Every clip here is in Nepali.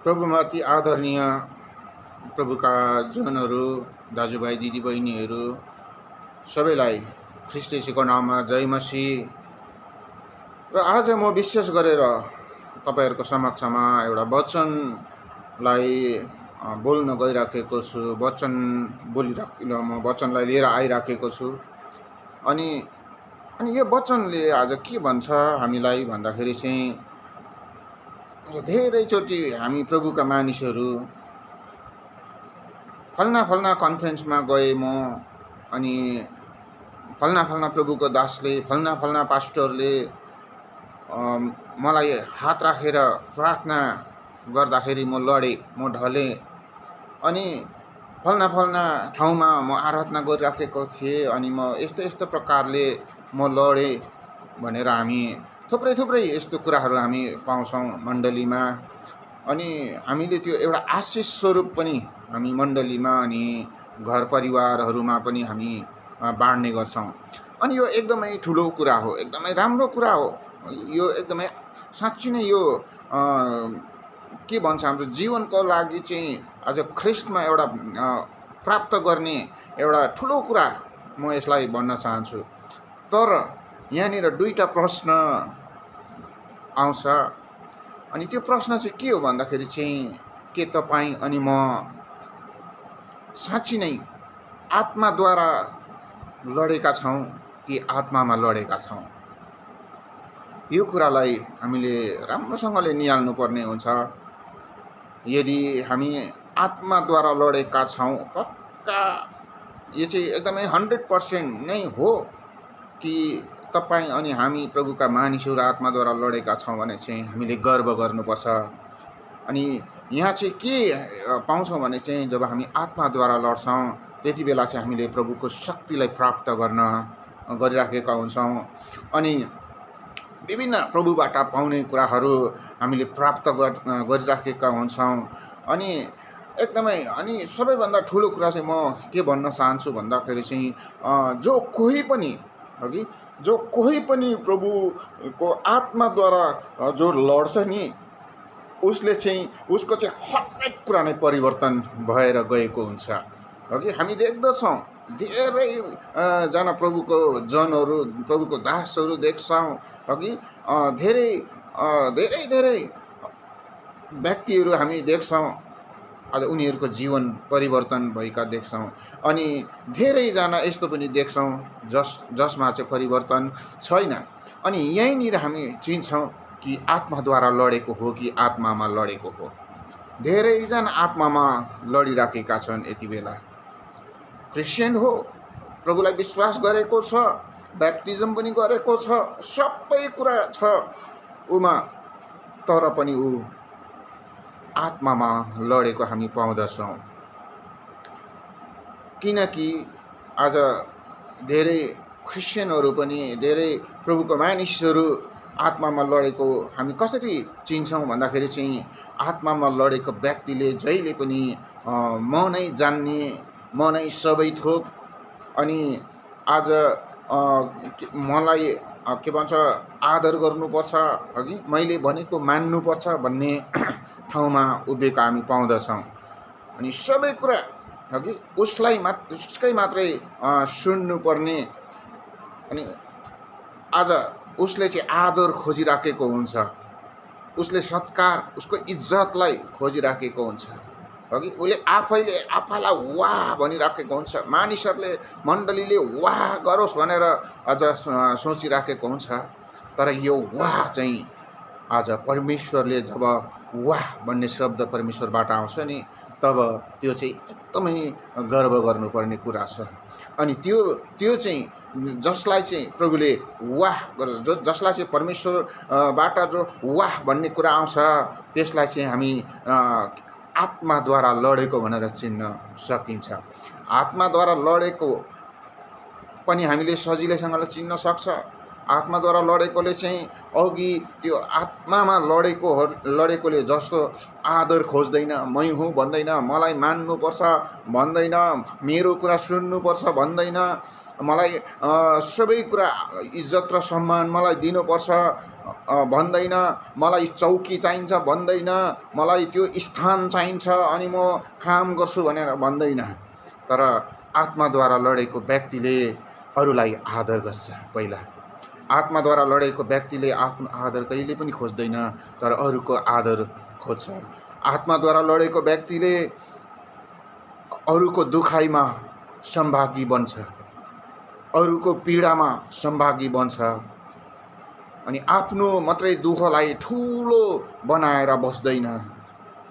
प्रभुमा अति आदरणीय प्रभुका जनहरू, दाजुभाइ दिदीबहिनीहरू सबैलाई ख्रीष्ट येशूको नाममा जय मसीह। र आज म विशेष गरेर तपाईहरुको समक्षमा एउटा वचनलाई बोल्न गइराखेको छु। म वचनलाई लिएर आइराखेको छु। अनि यो वचनले आज के भन्छ हामीलाई भन्दाखेरि चाहिँ धेरैचोटि हामी प्रभुका मानिसहरू फल्ना कन्फरेन्समा गए म, अनि फल्ना प्रभुको दासले, फल्ना पास्टरले मलाई हात राखेर प्रार्थना गर्दाखेरि म लडे, म ढले। अनि फल्ना ठाउँमा म आराधना गरिराखेको थिएँ, अनि म यस्तो प्रकारले म लडे भनेर हामी थुप्रै यस्तो कुराहरू हामी पाउँछौँ मण्डलीमा। अनि हामीले त्यो एउटा आशिष स्वरूप पनि हामी मण्डलीमा अनि घर परिवारहरूमा पनि हामी बाँड्ने गर्छौँ। अनि यो एकदमै ठुलो कुरा हो, एकदमै राम्रो कुरा हो। यो एकदमै साँच्चै नै यो के भन्छ, हाम्रो जीवनको लागि चाहिँ आज ख्रीष्टमा एउटा प्राप्त गर्ने एउटा ठुलो कुरा म यसलाई भन्न चाहन्छु। तर यहाँनिर दुईटा प्रश्न आउँछ। अनि त्यो प्रश्न चाहिँ के हो भन्दाखेरि चाहिँ के तपाईँ अनि म साँच्चै नै आत्माद्वारा लडेका छौँ कि आत्मामा लडेका छौँ? यो कुरालाई हामीले राम्रोसँगले निहाल्नु पर्ने हुन्छ। यदि हामी आत्माद्वारा लडेका छौँ, पक्का यो चाहिँ एकदमै 100% नै हो कि तपाईँ अनि हामी प्रभुका मानिसहरू आत्माद्वारा लडेका छौँ भने चाहिँ हामीले गर्व गर्नुपर्छ। अनि यहाँ चाहिँ के पाउँछौँ भने चाहिँ जब हामी आत्माद्वारा लड्छौँ त्यति बेला चाहिँ हामीले प्रभुको शक्तिलाई प्राप्त गरिराखेका हुन्छौँ। अनि विभिन्न प्रभुबाट पाउने कुराहरू हामीले प्राप्त गरिराखेका हुन्छौँ। अनि एकदमै अनि सबैभन्दा ठुलो कुरा चाहिँ म के भन्न चाहन्छु भन्दाखेरि चाहिँ जो कोही पनि प्रभुको आत्माद्वारा जो लड्छ नि, उसले चाहिँ उसको चाहिँ हरेक कुरा नै परिवर्तन भएर गएको हुन्छ। हगि हामी देख्दछौँ धेरै जना प्रभुको जनहरू, प्रभुको दासहरू देख्छौँ। हगि धेरै व्यक्तिहरू हामी देख्छौँ, आज उनीहरूको जीवन परिवर्तन भएका देख्छौँ। अनि धेरैजना यस्तो पनि देख्छौँ जसमा चाहिँ परिवर्तन छैन। अनि यहीँनिर हामी चिन्छौँ कि आत्माद्वारा लडेको हो कि आत्मामा लडेको हो। धेरैजना आत्मामा लडिराखेका छन् यति बेला। क्रिस्चियन हो, प्रभुलाई विश्वास गरेको छ, ब्याप्टिजम पनि गरेको छ, सबै कुरा छ उमा, तर पनि ऊ आत्मामा लडेको हामी पाउँदछौँ। किनकि आज धेरै क्रिस्चियनहरू पनि, धेरै प्रभुको मानिसहरू आत्मामा लडेको हामी कसरी चिन्छौँ भन्दाखेरि चाहिँ आत्मामा लडेको व्यक्तिले जहिले पनि म नै जान्ने, म नै सबै थोक, अनि आज मलाई के भन्छ आदर गर्नुपर्छ, हगि मैले भनेको मान्नुपर्छ भन्ने ठाउँमा उभिएका हामी पाउँदछौँ। अनि सबै कुरा हगि उसकै मात्रै सुन्नुपर्ने, अनि आज उसले चाहिँ आदर खोजिराखेको हुन्छ, उसले सत्कार, उसको इज्जतलाई खोजिराखेको हुन्छ। हगि उसले आफैलाई वाह भनिराखेको हुन्छ, मानिसहरूले, मण्डलीले वाह गरोस् भनेर अझ सोचिराखेको हुन्छ। तर यो वाह चाहिँ आज परमेश्वरले जब वाह भन्ने शब्द परमेश्वरबाट आउँछ नि, तब त्यो चाहिँ एकदमै गर्व गर्नुपर्ने कुरा छ। अनि त्यो चाहिँ जसलाई चाहिँ प्रभुले वाह जसलाई चाहिँ परमेश्वरबाट जो वाह भन्ने कुरा आउँछ, त्यसलाई चाहिँ हामी आत्माद्वारा लडेको भनेर चिन्न सकिन्छ। आत्माद्वारा लडेको पनि हामीले सजिलैसँगले चिन्न सक्छ। आत्माद्वारा लडेकोले चाहिँ अघि त्यो आत्मामा लडेकोले जस्तो आदर खोज्दैन, मै हुँ भन्दैन, मलाई मान्नुपर्छ भन्दैन, मेरो कुरा सुन्नुपर्छ भन्दैन, मलाई सबै कुरा इज्जत र सम्मान मलाई दिनुपर्छ भन्दैन, मलाई चौकी चाहिन्छ भन्दैन, मलाई त्यो स्थान चाहिन्छ अनि म काम गर्छु भनेर भन्दैन। तर आत्माद्वारा लडेको व्यक्तिले अरूलाई आदर गर्छ। पहिला आत्माद्वारा लडेको व्यक्तिले आफ्नो आदर कहिले पनि खोज्दैन, तर अरूको आदर खोज्छ। आत्माद्वारा लडेको व्यक्तिले अरूको दुखाइमा सम्भागी बन्छ, अरूको पीडामा सम्भागी बन्छ, अनि आफ्नो मात्रै दुःखलाई ठुलो बनाएर बस्दैन।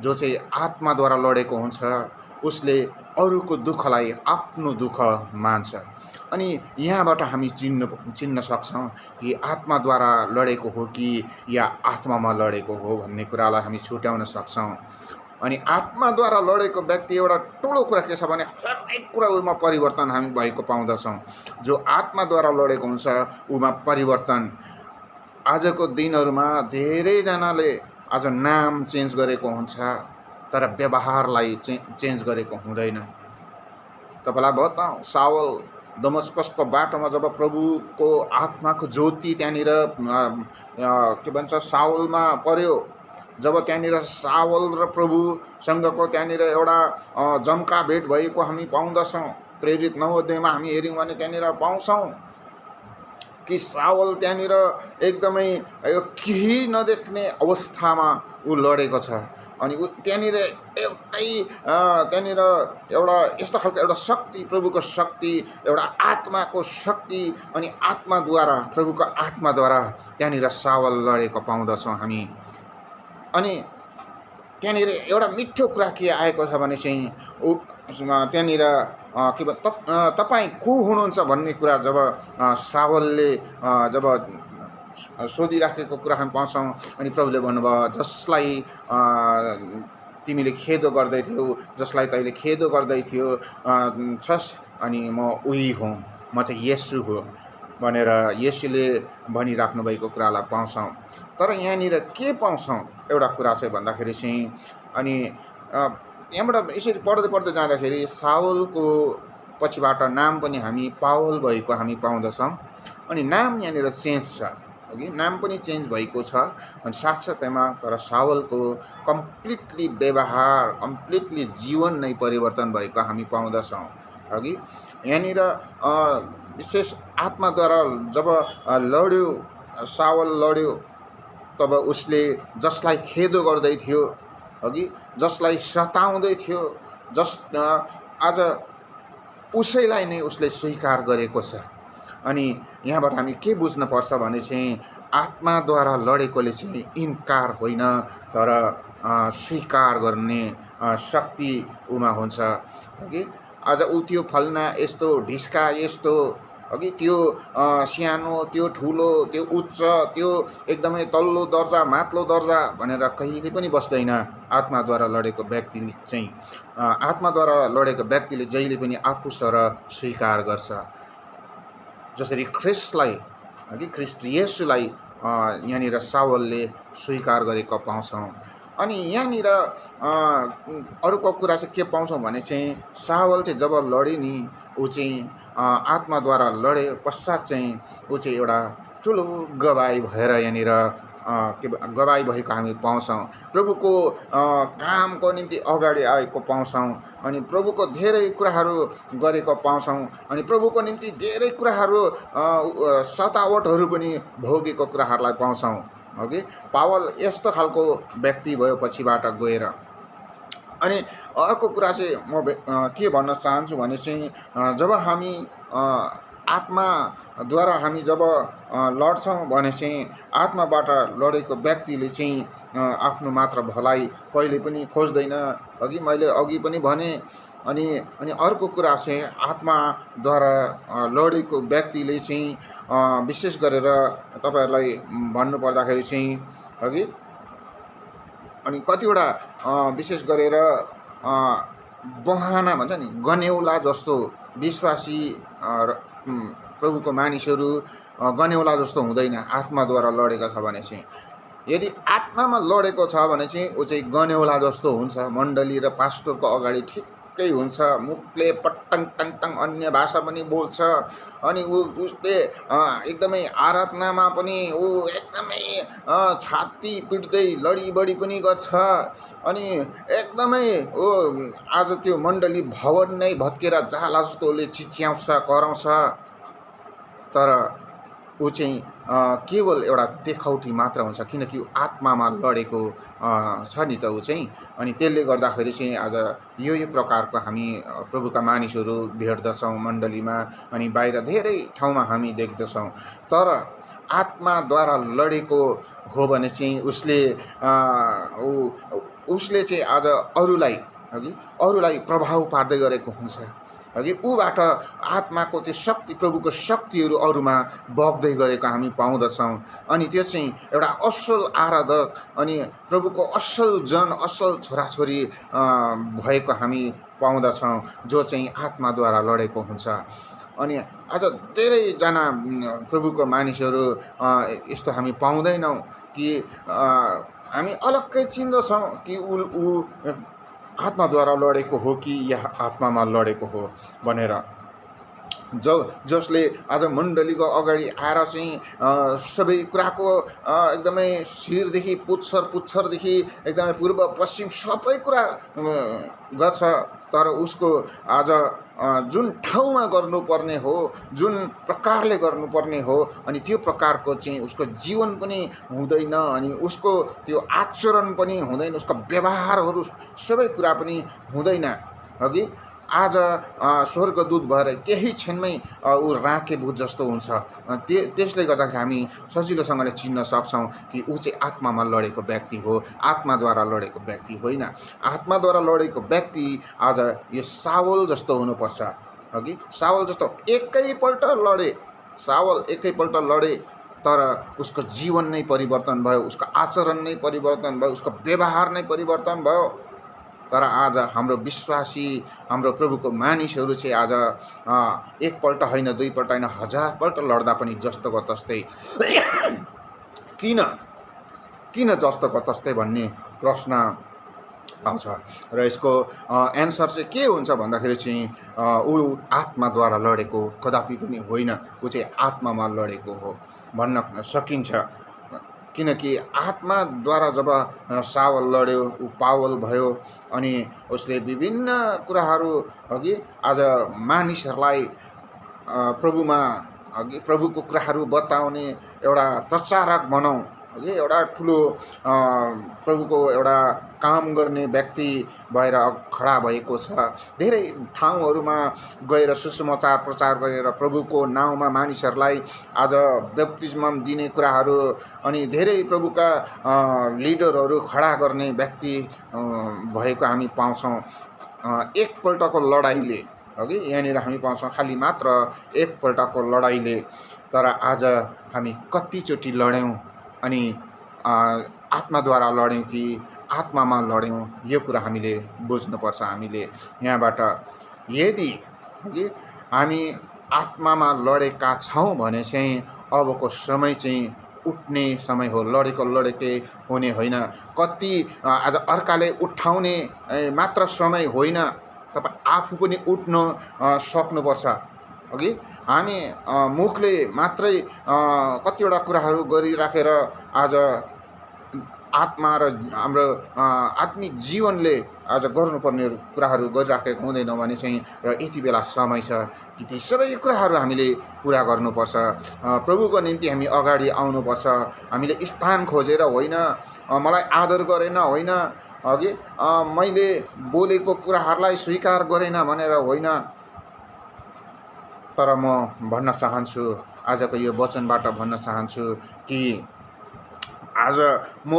जो चाहिँ आत्माद्वारा लडेको हुन्छ उसले अरूको दुःखलाई आफ्नो दुःख मान्छ। अनि यहाँबाट हामी चिन्न सक्छौँ कि आत्माद्वारा लडेको हो कि या आत्मामा लडेको हो भन्ने कुरालाई हामी छुट्याउन सक्छौँ। अनि आत्माद्वारा लडेको व्यक्ति एउटा ठुलो कुरा के छ भने हरेक कुरा उमा परिवर्तन हामी भएको पाउँदछौँ। जो आत्माद्वारा लडेको हुन्छ उमा परिवर्तन। आजको दिनहरूमा धेरैजनाले आज नाम चेन्ज गरेको हुन्छ तर व्यवहारलाई चेन्ज गरेको हुँदैन। तपाईँलाई बताऊँ, साउल दमस्कसको बाटोमा जब प्रभुको आत्माको ज्योति त्यहाँनिर के भन्छ साउलमा पर्यो, जब त्यहाँनिर साउल र प्रभुसँगको त्यहाँनिर एउटा जम्का भेट भएको हामी पाउँदछौँ। प्रेरित 9 अध्यायमा हामी हेऱ्यौँ भने त्यहाँनिर पाउँछौँ कि साउल त्यहाँनिर एकदमै केही नदेख्ने अवस्थामा ऊ लडेको छ। अनि त्यहाँनिर त्यहाँनिर एउटा यस्तो खालको एउटा शक्ति, प्रभुको शक्ति, एउटा आत्माको शक्ति, अनि आत्माद्वारा, प्रभुको आत्माद्वारा त्यहाँनिर साउल लडेको पाउँदछौँ हामी। अनि त्यहाँनिर एउटा मिठो कुरा के आएको छ भने चाहिँ त्यहाँनिर के भन्छ तपाईँ को हुनुहुन्छ भन्ने कुरा जब साउलले जब सोधिराखेको कुरा हामी पाउँछौँ। अनि प्रभुले भन्नुभयो जसलाई तिमीले खेदो गर्दै थियौ, जसलाई तैँले खेदो गर्दै थियो छस्, अनि म उही हुँ, म चाहिँ येशू हो भनेर येशूले भनिराख्नु भएको कुरालाई पाउँछौँ। तर यहाँनिर के पाउँछौँ एउटा कुरा चाहिँ भन्दाखेरि चाहिँ, अनि यहाँबाट यसरी पढ्दै जाँदाखेरि साउलको पछिबाट नाम पनि हामी पावल भएको हामी पाउँदछौँ। अनि नाम यहाँनिर चेन्ज छ, अघि नाम पनि चेन्ज भएको छ। अनि साथसाथैमा तर साउलको कम्प्लिटली व्यवहार, कम्प्लिटली जीवन नै परिवर्तन भएको हामी पाउँदछौँ। अघि यहाँनिर विशेष आत्माद्वारा जब लड्यो, साउल लड्यो, तब उसले जसलाई खेदो गर्दै थियो, अघि जसलाई सताउँदै थियो, आज उसैलाई नै उसले स्वीकार गरेको छ। अनि यहाँबाट हामी के बुझ्न पर्छ भने चाहिँ आत्माद्वारा लडेकोले चाहिँ इन्कार होइन तर स्वीकार गर्ने शक्ति उमा हुन्छ। अघि आज ऊ त्यो फल्ना यस्तो, ढिस्का यस्तो, अघि त्यो सानो, त्यो ठुलो, त्यो उच्च, त्यो एकदमै तल्लो दर्जा, माथिल्लो दर्जा भनेर कहिले पनि बस्दैन। आत्माद्वारा लडेको व्यक्तिले चाहिँ, आत्माद्वारा लडेको व्यक्तिले जहिले पनि आफू सर स्वीकार गर्छ। जसरी ख्रिस्टलाई, अघि ख्रिस्ट येशूलाई यहाँनिर साउलले स्वीकार गरेको पाउँछौँ। अनि यहाँनिर अर्को कुरा चाहिँ के पाउँछौँ भने चाहिँ साउल चाहिँ जब लड्यो नि, ऊ चाहिँ आत्माद्वारा लडे पश्चात चाहिँ ऊ चाहिँ एउटा ठुलो गवाई भएर यहाँनिर गवाई भएको हामी पाउँछौँ। प्रभुको कामको निम्ति अगाडि आएको पाउँछौँ। अनि प्रभुको धेरै कुराहरू गरेको पाउँछौँ। अनि प्रभुको निम्ति धेरै कुराहरू सतावटहरू पनि भोगेको कुराहरूलाई पाउँछौँ। ओके, पावल यस्तो खालको व्यक्ति भयो पछिबाट गएर। अनि अर्को कुरा चाहिँ म के भन्न चाहन्छु भने चाहिँ जब हामी आत्माद्वारा हामी जब लड्छौँ भने चाहिँ आत्माबाट लडेको व्यक्तिले चाहिँ आफ्नो मात्र भलाइ कहिले पनि खोज्दैन। अघि मैले अघि पनि भने। अनि अर्को कुरा चाहिँ आत्माद्वारा लडेको व्यक्तिले चाहिँ विशेष गरेर तपाईँहरूलाई भन्नुपर्दाखेरि चाहिँ अघि अनि कतिवटा विशेष गरेर बहाना भन्छ नि, गनेउला जस्तो विश्वासी प्रभुको मानिसहरू गनेउला जस्तो हुँदैन। आत्माद्वारा लडेको छ भने चाहिँ, यदि आत्मामा लडेको छ भने चाहिँ ऊ चाहिँ गनेउला जस्तो हुन्छ। मण्डली र पास्टरको अगाडि ठिक्क अलग्गै हुन्छ, मुखले पट्टङ टङ टङ अन्य भाषा पनि बोल्छ, अनि उसले एकदमै आराधनामा पनि ऊ एकदमै छाती पिट्दै लडीबडी पनि गर्छ, अनि एकदमै ऊ आज त्यो मण्डली भवन नै भत्केर जाला जस्तो उसले चिच्याउँछ, कराउँछ। तर ऊ चाहिँ केवल एउटा देखाउटी मात्र हुन्छ, किनकि ऊ आत्मामा लडेको छ नि त ऊ चाहिँ। अनि त्यसले गर्दाखेरि चाहिँ आज यो प्रकारको हामी प्रभुका मानिसहरू भेट्दछौँ मण्डलीमा, अनि बाहिर धेरै ठाउँमा हामी देख्दछौँ। तर आत्माद्वारा लडेको हो भने चाहिँ उसले चाहिँ आज अरूलाई प्रभाव पार्दै गरेको हुन्छ। ऊबाट आत्माको त्यो शक्ति, प्रभुको शक्तिहरू अरूमा बग्दै गरेको हामी पाउँदछौँ। अनि त्यो चाहिँ एउटा असल आराधक अनि प्रभुको असल छोराछोरी भएको हामी पाउँदछौँ, जो चाहिँ आत्माद्वारा लडेको हुन्छ। अनि आज धेरैजना प्रभुको मानिसहरू यस्तो हामी पाउँदैनौँ कि हामी अलग्गै चिन्दछौँ कि ऊ आत्माद्वारा लडेको हो कि या आत्मामा लडेको हो भनेर। जसले आज मण्डलीको अगाडि आएर चाहिँ सबै कुराको एकदमै शिरदेखि पुच्छरदेखि एकदमै पूर्व पश्चिम सबै कुरा गर्छ। तर उसको आज जुन ठाउँमा गर्नुपर्ने हो, जुन प्रकारले गर्नुपर्ने हो, अनि त्यो प्रकारको चाहिँ उसको जीवन पनि हुँदैन, अनि उसको त्यो आचरण पनि हुँदैन, उसको व्यवहारहरू सबै कुरा पनि हुँदैन। अघि आज स्वर्गदूत भएर केही क्षणमै ऊ राखेभूत जस्तो हुन्छ। त्यसले गर्दाखेरि हामी सजिलोसँगले चिन्न सक्छौँ कि ऊ चाहिँ आत्मामा लडेको व्यक्ति हो, आत्माद्वारा लडेको व्यक्ति होइन। आत्माद्वारा लडेको व्यक्ति आज यो सावल जस्तो हुनुपर्छ। अघि सावल जस्तो एकैपल्ट लडे, तर उसको जीवन नै परिवर्तन भयो, उसको आचरण नै परिवर्तन भयो, उसको व्यवहार नै परिवर्तन भयो। तर आज हाम्रो विश्वासी, हाम्रो प्रभुको मानिसहरू चाहिँ आज एकपल्ट होइन, दुईपल्ट होइन, 1000 पल्ट लड्दा पनि जस्तोको तस्तै किन जस्तोको तस्तै भन्ने प्रश्न आउँछ। र यसको एन्सर चाहिँ के हुन्छ भन्दाखेरि चाहिँ ऊ आत्माद्वारा लडेको कदापि पनि होइन, ऊ चाहिँ आत्मामा लडेको हो भन्न सकिन्छ। किनकि आत्माद्वारा जब सावल लड्यो, ऊ पावल भयो, अनि उसले विभिन्न कुराहरू आज मानिसहरूलाई प्रभुको कुराहरू बताउने एउटा प्रचारक बनाऊ, एउटा ठुलो प्रभुको एउटा काम गर्ने व्यक्ति भएर खडा भएको छ। धेरै ठाउँहरूमा गएर सुसमाचार प्रचार गरेर प्रभुको नाउँमा मानिसहरूलाई आज बप्तिस्मा दिने कुराहरू, अनि धेरै प्रभुका लिडरहरू खडा गर्ने व्यक्ति भएको हामी पाउँछौँ एकपल्टको लडाइँले। यहाँनिर हामी पाउँछौँ खालि मात्र एकपल्टको लडाइँले। तर आज हामी कतिचोटि लड्यौँ, अनि आत्माद्वारा लड्यौँ कि आत्मामा लड्यौँ, यो कुरा हामीले बुझ्नुपर्छ। हामीले यहाँबाट यदि हामी आत्मामा लडेका छौँ भने चाहिँ अबको समय चाहिँ उठ्ने समय हो, लडेकै हुने होइन। कति आज अर्काले उठाउने मात्र समय होइन, तपाईँ आफू पनि उठ्न सक्नुपर्छ। हामी मुखले मात्रै कतिवटा कुराहरू गरिराखेर आज आत्मा र हाम्रो आत्मिक जीवनले आज गर्नुपर्ने कुराहरू गरिराखेको हुँदैनौँ भने चाहिँ र यति बेला समय छ कि ती सबै कुराहरू हामीले पुरा गर्नुपर्छ। प्रभुको निम्ति हामी अगाडि आउनुपर्छ। हामीले स्थान खोजेर होइन, मलाई आदर गरेन होइन, मैले बोलेको कुराहरूलाई स्वीकार गरेन भनेर होइन। तर म भन्न चाहन्छु, आजको यो वचनबाट भन्न चाहन्छु कि आज म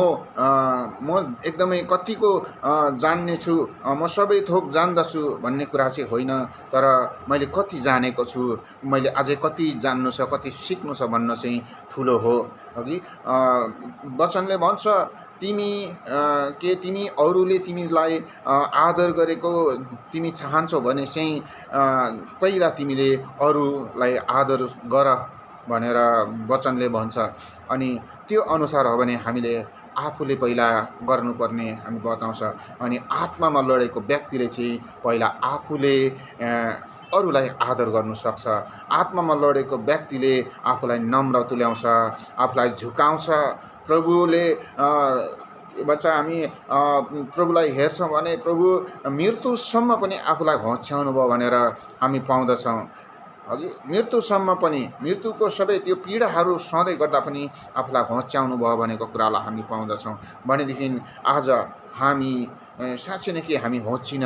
एकदमै कतिको जान्ने छु, म सबै थोक जान्दछु भन्ने कुरा चाहिँ होइन। तर मैले कति जानेको छु, मैले अझै कति जान्नु छ, कति सिक्नु छ भन्न चाहिँ ठुलो हो। वचनले भन्छ, तिमी अरूले तिमीलाई आदर गरेको तिमी चाहन्छौ भने चाहिँ पहिला तिमीले अरूलाई आदर गर भनेर वचनले भन्छ। अनि त्यो अनुसार हो भने हामीले आफूले पहिला गर्नुपर्ने हामी बताउँछ। अनि आत्मामा लडेको व्यक्तिले चाहिँ पहिला आफूले अरूलाई आदर गर्नु सक्छ। आत्मामा लडेको व्यक्तिले आफूलाई नम्र तुल्याउँछ, आफूलाई झुकाउँछ। प्रभुले भन्छ हामी प्रभुलाई हेर्छौँ भने प्रभु मृत्युसम्म पनि आफूलाई होच्याउनु भयो भनेर हामी पाउँदछौँ। अघि मृत्युसम्म पनि, मृत्युको सबै त्यो पीडाहरू सहँदै गर्दा पनि आफूलाई होच्याउनु भयो भनेको कुरालाई हामी पाउँदछौँ। भनेदेखि आज हामी साँच्चै नै के हामी होचिन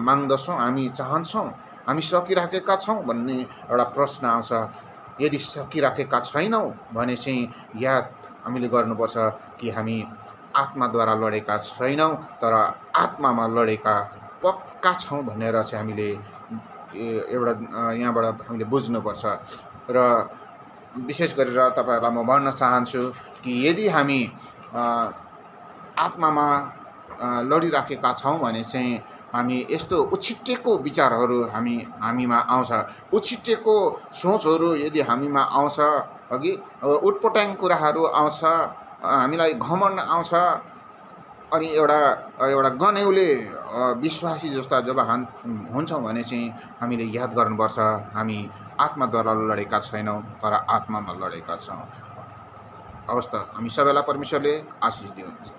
माग्दछौँ, हामी चाहन्छौँ, हामी सकिराखेका छौँ भन्ने एउटा प्रश्न आउँछ। यदि सकिराखेका छैनौँ भने चाहिँ याद हामीले गर्नुपर्छ कि हामी आत्माद्वारा लडेका छैनौँ, तर आत्मामा लडेका पक्का छौँ भनेर चाहिँ हामीले एउटा यहाँबाट हामीले बुझ्नुपर्छ। र विशेष गरेर तपाईँहरूलाई म भन्न चाहन्छु कि यदि हामी आत्मामा लडिराखेका छौँ भने चाहिँ हामी यस्तो उछिट्टिएको विचारहरू हामीमा आउँछ, उछिट्टिएको सोचहरू यदि हामीमा आउँछ, अघि उटपटाङ कुराहरू आउँछ, हामीलाई घमण्ड आउँछ, अनि एउटा गन्यौले विश्वासी जस्ता जब हुन्छौँ भने चाहिँ हामीले याद गर्नुपर्छ हामी आत्माद्वारा लडेका छैनौँ, तर आत्मामा लडेका छौँ। हवस् त, हामी सबैलाई परमेश्वरले आशिष दिनुहुन्छ।